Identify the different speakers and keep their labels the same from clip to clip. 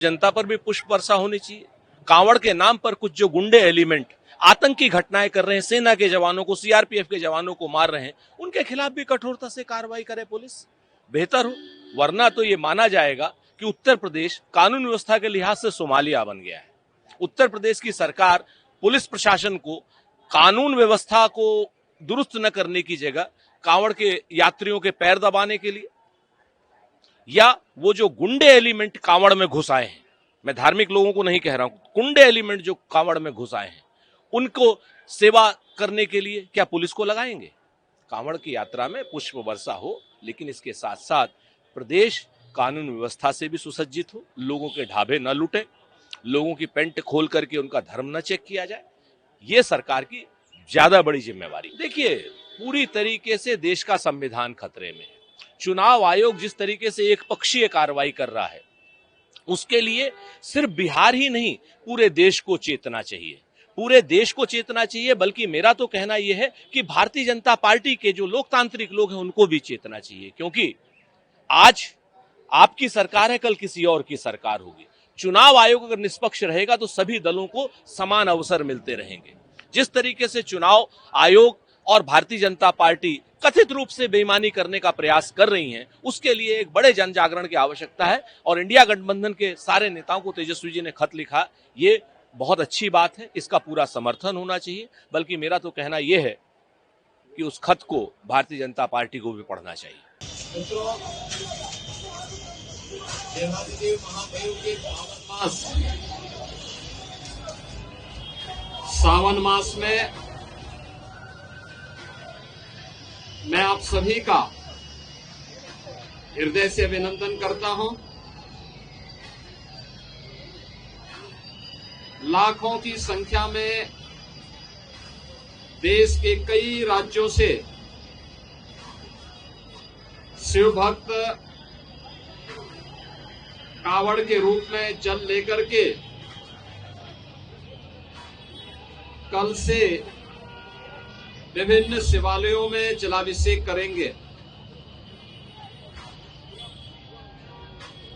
Speaker 1: जनता पर भी पुष्प वर्षा होनी चाहिए। कांवड़ के नाम पर कुछ जो गुंडे एलिमेंट आतंकी घटनाएं कर रहे हैं, सेना के जवानों को, सीआरपीएफ के जवानों को मार रहे हैं, उनके खिलाफ भी कठोरता से कार्रवाई करे पुलिस, बेहतर हो। वरना तो ये माना जाएगा कि उत्तर प्रदेश कानून व्यवस्था के लिहाज से सोमालिया बन गया है। उत्तर प्रदेश की सरकार पुलिस प्रशासन को कानून व्यवस्था को दुरुस्त न करने की जगह कांवड़ के यात्रियों के पैर दबाने के लिए, या वो जो गुंडे एलिमेंट कांवड़ में घुस आए हैं, मैं धार्मिक लोगों को नहीं कह रहा हूं, गुंडे एलिमेंट जो कांवड़ में घुस आए हैं, उनको सेवा करने के लिए क्या पुलिस को लगाएंगे? कांवड़ की यात्रा में पुष्प वर्षा हो, लेकिन इसके साथ साथ प्रदेश कानून व्यवस्था से भी सुसज्जित हो, लोगों के ढाबे न लूटे, लोगों की पेंट खोल करके उनका धर्म न चेक किया जाए। ये सरकार की ज्यादा बड़ी जिम्मेवारी। देखिए, पूरी तरीके से देश का संविधान खतरे में है। चुनाव आयोग जिस तरीके से एक पक्षीय कार्रवाई कर रहा है, उसके लिए सिर्फ बिहार ही नहीं, पूरे देश को चेतना चाहिए, पूरे देश को चेतना चाहिए। बल्कि मेरा तो कहना यह है कि भारतीय जनता पार्टी के जो लोकतांत्रिक लोग हैं, उनको भी चेतना चाहिए, क्योंकि आज आपकी सरकार है, कल किसी और की सरकार होगी। चुनाव आयोग अगर निष्पक्ष रहेगा तो सभी दलों को समान अवसर मिलते रहेंगे। जिस तरीके से चुनाव आयोग और भारतीय जनता पार्टी कथित रूप से बेईमानी करने का प्रयास कर रही हैं, उसके लिए एक बड़े जन जागरण की आवश्यकता है। और इंडिया गठबंधन के सारे नेताओं को तेजस्वी जी ने खत लिखा, ये बहुत अच्छी बात है, इसका पूरा समर्थन होना चाहिए। बल्कि मेरा तो कहना यह है कि उस खत को भारतीय जनता पार्टी को भी पढ़ना चाहिए।
Speaker 2: देवादिदेव महादेव के सावन मास में मैं आप सभी का हृदय से अभिनंदन करता हूं। लाखों की संख्या में देश के कई राज्यों से शिव भक्त कावड़ के रूप में जल लेकर के कल से विभिन्न शिवालयों में जलाभिषेक करेंगे।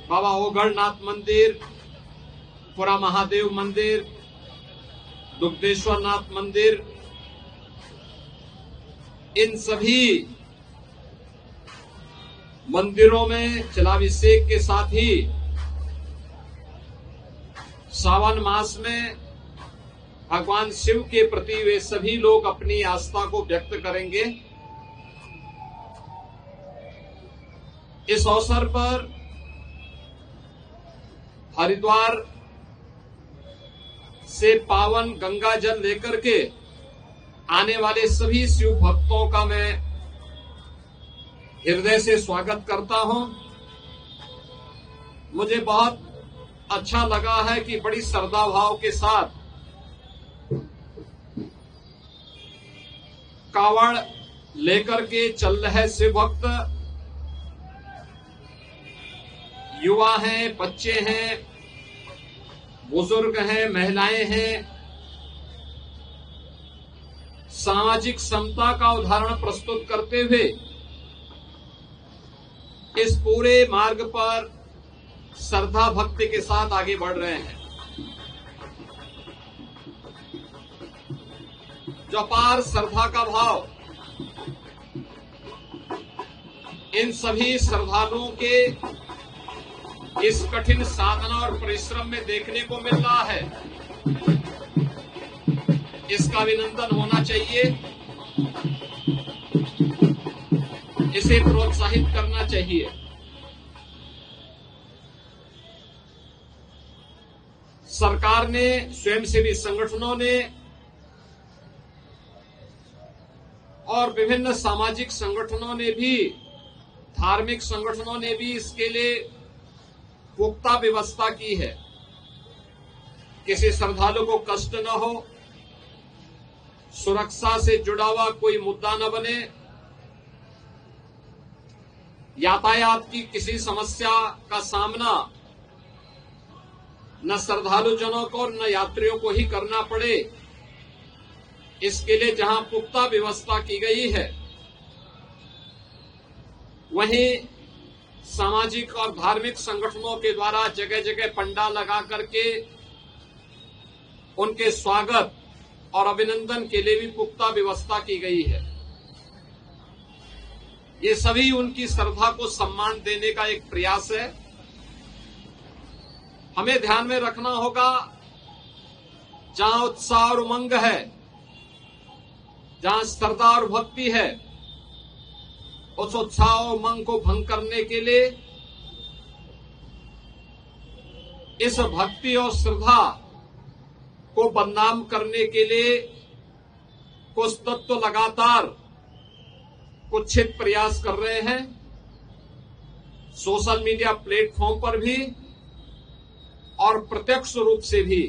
Speaker 2: बाबा ओगढ़नाथ मंदिर, पुरा महादेव मंदिर, दुग्धेश्वर नाथ मंदिर, इन सभी मंदिरों में जलाभिषेक के साथ ही सावन मास में भगवान शिव के प्रति वे सभी लोग अपनी आस्था को व्यक्त करेंगे। इस अवसर पर हरिद्वार से पावन गंगा जल लेकर के आने वाले सभी शिव भक्तों का मैं हृदय से स्वागत करता हूं। मुझे बहुत अच्छा लगा है कि बड़ी श्रद्धा भाव के साथ कावड़ लेकर के चल रहे शिव भक्त, युवा हैं, बच्चे हैं, बुजुर्ग हैं, महिलाएं हैं, सामाजिक समता का उदाहरण प्रस्तुत करते हुए इस पूरे मार्ग पर श्रद्धा भक्ति के साथ आगे बढ़ रहे हैं। जो अपार श्रद्धा का भाव इन सभी श्रद्धालुओं के इस कठिन साधना और परिश्रम में देखने को मिल रहा है, इसका अभिनंदन होना चाहिए, इसे प्रोत्साहित करना चाहिए। सरकार ने, स्वयंसेवी संगठनों ने और विभिन्न सामाजिक संगठनों ने भी, धार्मिक संगठनों ने भी इसके लिए पुख्ता व्यवस्था की है। किसी श्रद्धालु को कष्ट न हो, सुरक्षा से जुड़ा हुआ कोई मुद्दा न बने, यातायात की किसी समस्या का सामना न श्रद्धालुजनों को न यात्रियों को ही करना पड़े, इसके लिए जहां पुख्ता व्यवस्था की गई है, वहीं सामाजिक और धार्मिक संगठनों के द्वारा जगह जगह पंडाल लगा करके उनके स्वागत और अभिनंदन के लिए भी पुख्ता व्यवस्था की गई है। ये सभी उनकी श्रद्धा को सम्मान देने का एक प्रयास है। हमें ध्यान में रखना होगा, जहां उत्साह और उमंग है, जहां श्रद्धा और भक्ति है, उस उत्साह और उमंग को भंग करने के लिए इस भक्ति और श्रद्धा को बदनाम करने के लिए कुछ तत्व लगातार कुत्सित प्रयास कर रहे हैं। सोशल मीडिया प्लेटफॉर्म पर भी और प्रत्यक्ष रूप से भी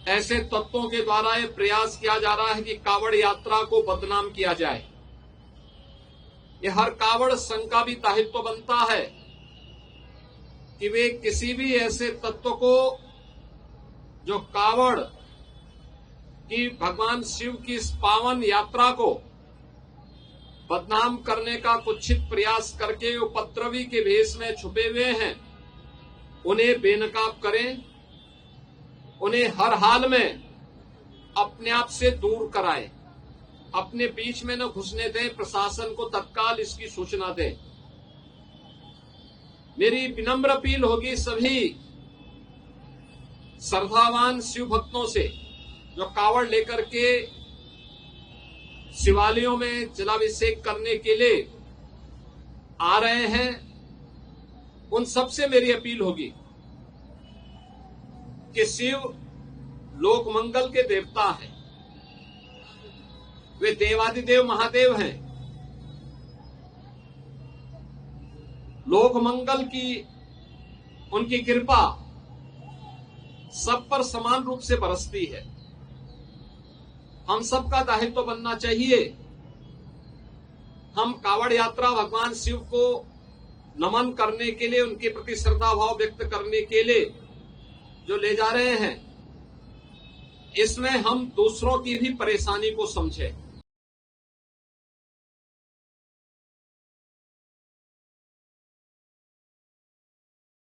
Speaker 2: ऐसे तत्वों के द्वारा यह प्रयास किया जा रहा है कि कांवड़ यात्रा को बदनाम किया जाए। यह हर कांवड़ संघ का भी दायित्व बनता है कि वे किसी भी ऐसे तत्व को जो कांवड़ की भगवान शिव की इस पावन यात्रा को बदनाम करने का कुत्सित प्रयास करके उपद्रवी के भेष में छुपे हुए हैं, उन्हें बेनकाब करें, उन्हें हर हाल में अपने आप से दूर कराएं, अपने बीच में न घुसने दें, प्रशासन को तत्काल इसकी सूचना दें। मेरी विनम्र अपील होगी सभी श्रद्धावान शिव भक्तों से जो कांवड़ लेकर के शिवालयों में जलाभिषेक करने के लिए आ रहे हैं, उन सबसे मेरी अपील होगी कि शिव लोक मंगल के देवता हैं, वे देवादिदेव महादेव हैं। लोक मंगल की उनकी कृपा सब पर समान रूप से बरसती है। हम सबका दायित्व बनना चाहिए, हम कांवड़ यात्रा भगवान शिव को नमन करने के लिए, उनके प्रति श्रद्धा भाव व्यक्त करने के लिए जो ले जा रहे हैं, इसमें हम दूसरों की भी परेशानी को समझें।